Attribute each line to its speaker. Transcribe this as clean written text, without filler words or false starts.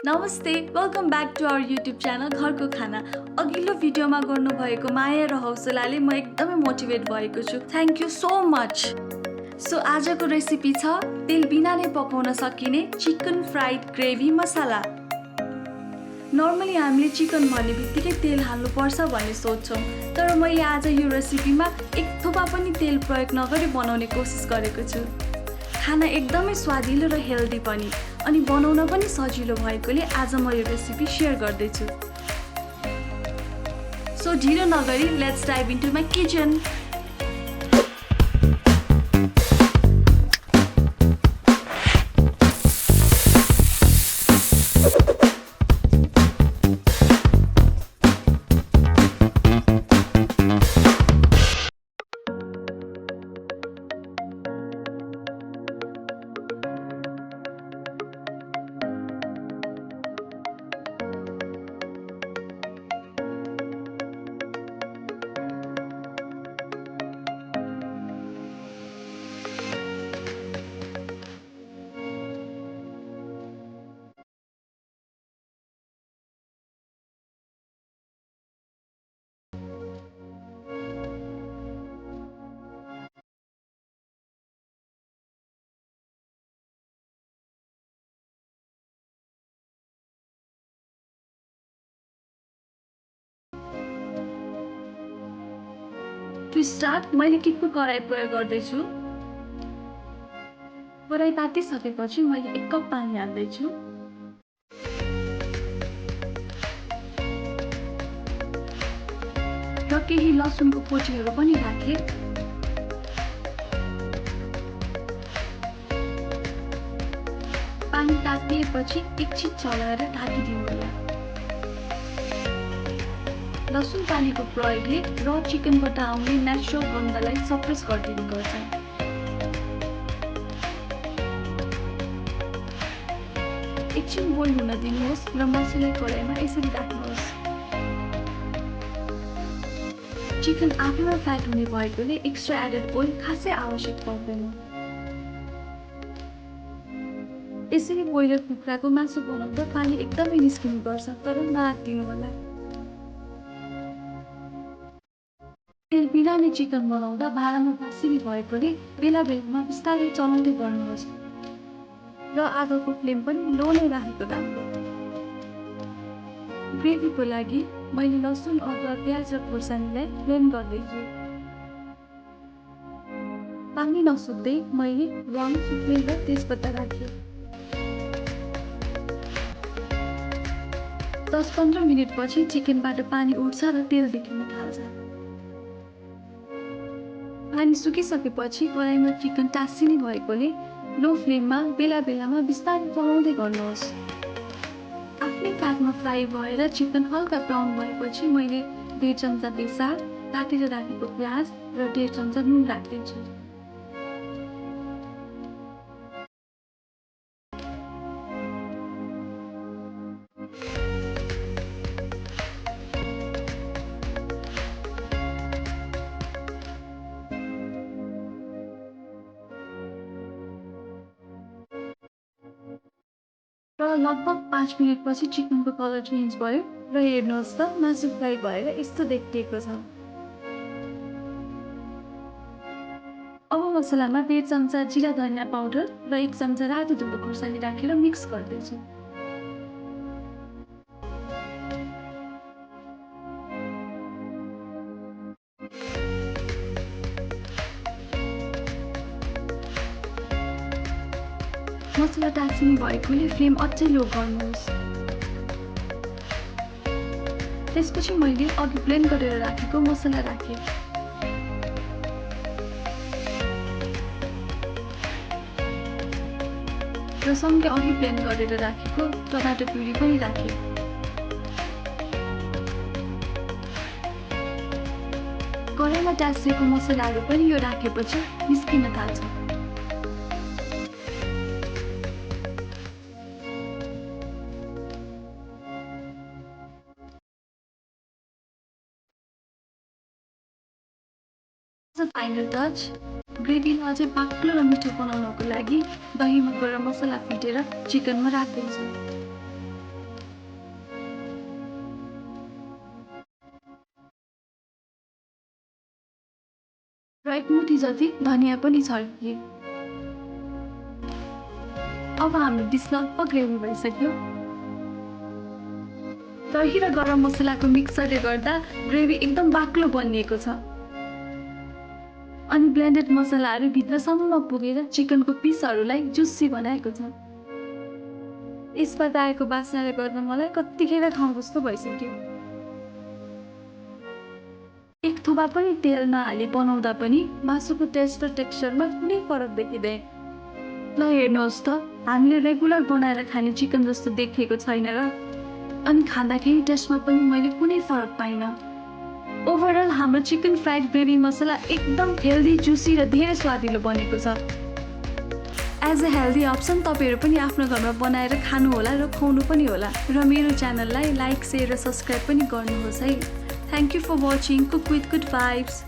Speaker 1: नमस्ते, welcome back to our YouTube channel घरको खाना। अघिल्लो भिडियोमा गर्नुभएको माया र हौसलाले म एकदमै मोटिभेट भएको छु। Thank you so much. So आजको रेसिपी छ तेल बिना नै पकाउन सकिने चिकन फ्राइड ग्रेभी मसाला। नर्मली हामीले चिकन भन्ने बित्तिकै तेल हाल्नुपर्छ भन्ने सोच्छौँ, तर मैले आज यो रेसिपीमा एक थोपा पनि तेल प्रयोग नगरी बनाउने कोसिस गरेको छु। खाना एकदमै स्वादिलो र हेल्दी पनि, अनि बनाउन पनि सजिलो भएकोले आज म यो रेसिपी सेयर गर्दैछु। सो ढिलो नगरी let's dive into my kitchen. To start मैले केको कराई प्रयोग गर्दैछु। कराई तातिसकेपछि मैले 1 कप पानी हाल्दैछु। र केही लसुनको पोटीहरू पनि राखेँ। पानी तातिएपछि एकछिन चलाएर ढाकिदिनु होला। लसुन पानीको प्रयोगले र चिकनबाट आउने नेचुरल गन्धलाई सप्रेस गरिदिने गर्छ। एकछिन बोइल हुन दिनुहोस् र मसला कराईमा यसरी राख्नुहोस्। चिकन आफैमा फ्याट हुने भएकोले एक्स्ट्रा एडेड ओइल खासै आवश्यक पर्दैन। यसरी बोइलर कुखुराको मासु बनाउँदा पानी एकदमै निस्किनुपर्छ, तर नआत्तिनु होला। तेल बिना नै चिकन बनाउँदा भाँडामा पासिनी भएकोले बेला बेलामा बिस्तारै चलाउँदै गर्नुहोस् र आगोको फ्लेम पनि लो नै राखेको राम्रो। ग्रेभीको लागि मैले लसुन, अदुवा, प्याज र खोर्सानीलाई ब्लेन्ड गर्दैछु। पानी नसुक्दै मैले ल्वाङ, सुक्मेल र तेजपत्ता राखेँ। 10-15 मिनटपछि चिकनबाट पानी उठ्छ र तेल देखिन थाल्छ। पानी सुकिसकेपछि कराईमा चिकन टाँसिने भएकोले लो फ्लेममा बेला बेलामा बिस्तारै चलाउँदै गर्नुहोस्। आफ्नै फ्याटमा फ्राई भएर चिकन हल्का ब्राउन भएपछि मैले 1.5 चम्चा बेसार, काटेर राखेको प्याज र 1.5 चम्चा नुन राख्दैछु। र लगभग 5 मिनटपछि चिकनको कलर चेन्ज भयो र हेर्नुहोस् त मासु फ्राई भएर यस्तो देखिएको छ। अब मसलामा 1.5 चम्चा जिरा धनियाँ पाउडर र 1 चम्चा रातो धुलो खोर्सानी राखेर मिक्स गर्दैछु। मसला टाँसिने भएकोले फ्लेम अझै लो गर्नुहोस्। त्यसपछि मैले अघि ब्लेन्ड गरेर राखेको मसला राखेँ। र सँगै अघि ब्लेन्ड गरेर राखेको टमाटर प्युरी पनि राखेँ। कराईमा टाँसिएको मसलाहरू पनि यो राखेपछि निस्किन थाल्छ। फाइनल टच ग्रेभीलाई अझै बाक्लो र मिठो बनाउनको लागि दहीमा गरम मसला फिटेर चिकनमा राख्दैछु। र एक मुठी जति धनियाँ पनि छर्किए। अब हाम्रो डिस लगभग रेडी भइसक्यो। दही र गरम मसलाको मिक्सरले गर्दा ग्रेभी एकदम बाक्लो बनिएको छ। अनि ब्लेन्डेड मसलाहरू भित्रसम्म पुगेर चिकनको पिसहरूलाई जुसी बनाएको छ। यसबाट आएको बास्नाले गर्दा मलाई कत्तिखेर खाउँ जस्तो भइसक्यो। एक थोपा पनि तेल नहाली बनाउँदा पनि मासुको टेस्ट र टेक्सचरमा कुनै फरक देखिँदैन। ल हेर्नुहोस् त, हामीले रेगुलर बनाएर खाने चिकन जस्तो देखिएको छैन र? अनि खाँदाखेरि टेस्टमा पनि मैले कुनै फरक पाइनँ। ओभरअल हाम्रो चिकन फ्राइड ग्रेभी मसला एकदम हेल्दी, जुसी र धेरै स्वादिलो बनेको छ। एज अ हेल्दी अप्सन तपाईँहरू पनि आफ्नो घरमा बनाएर खानुहोला र खुवाउनु पनि होला। र मेरो च्यानललाई लाइक, सेयर र सब्सक्राइब पनि गर्नुहोस् है। Thank you for watching Cook with Good Vibes.